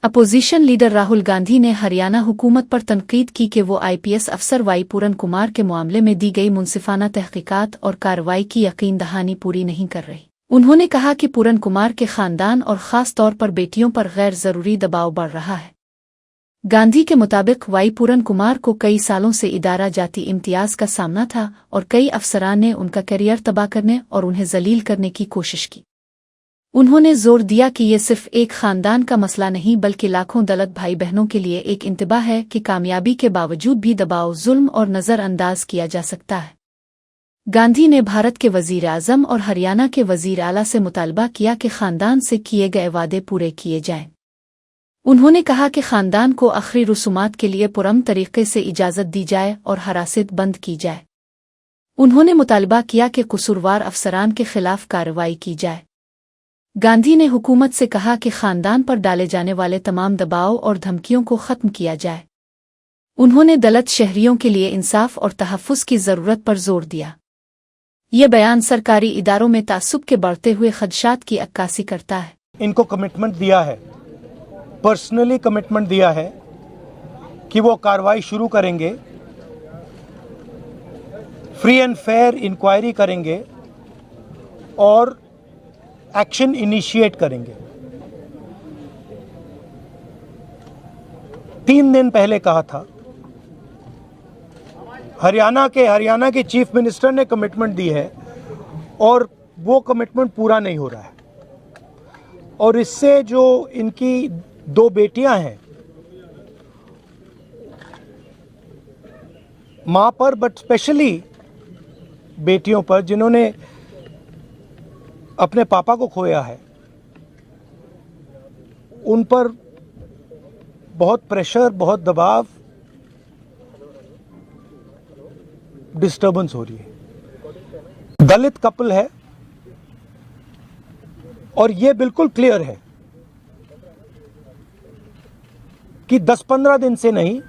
Opposition leader Rahul Gandhi ने हरियाणा हुकूमत पर तनकीद की कि वो आईपीएस अफसर वाई पूरन कुमार के मामले में दी गई मुंसिफाना तहकीकात और कार्रवाई की यकीन दहानी पूरी नहीं कर रही। उन्होंने कहा कि पूरन कुमार के खानदान और ख़ास तौर पर बेटियों पर गैर ज़रूरी दबाव बढ़ रहा है। गांधी के मुताबिक वाई पूरन कुमार को कई सालों से इदारा जाती इम्तियाज़ का सामना था और कई अफसरान ने उनका करियर तबाह करने और उन्हें जलील करने की कोशिश की। उन्होंने जोर दिया कि ये सिर्फ एक खानदान का मसला नहीं बल्कि लाखों दलित भाई बहनों के लिए एक इंतबाह है कि कामयाबी के बावजूद भी दबाव, जुल्म और नज़रअंदाज किया जा सकता है। गांधी ने भारत के वज़ीर आज़म और हरियाणा के वज़ीर आला से मुतालबा किया कि खानदान से किए गए वादे पूरे किए जाएं। उन्होंने कहा कि खानदान को आखिरी रसूमात के लिए पुरअमन तरीके से इजाज़त दी जाए और हरासत बंद की जाए। उन्होंने मुतालबा किया कि कसूरवार अफसरान के खिलाफ कार्रवाई की जाए। गांधी ने हुकूमत से कहा कि खानदान पर डाले जाने वाले तमाम दबाव और धमकियों को ख़त्म किया जाए। उन्होंने दलित शहरियों के लिए इंसाफ और तहफ़्फ़ुज़ की ज़रूरत पर जोर दिया। ये बयान सरकारी इदारों में तासुब के बढ़ते हुए खदशात की अक्कासी करता है। इनको कमिटमेंट दिया है, पर्सनली कमिटमेंट दिया है कि वो कार्रवाई शुरू करेंगे, फ्री एंड फेयर इंक्वायरी करेंगे और एक्शन इनिशिएट करेंगे। 3 दिन पहले कहा था, हरियाणा के चीफ मिनिस्टर ने कमिटमेंट दी है और वो कमिटमेंट पूरा नहीं हो रहा है। और इससे जो इनकी 2 बेटियां हैं मां पर, बट स्पेशली बेटियों पर जिन्होंने अपने पापा को खोया है, उन पर बहुत प्रेशर, बहुत दबाव, डिस्टर्बेंस हो रही है। दलित कपल है और ये बिल्कुल क्लियर है कि 10-15 दिन से नहीं,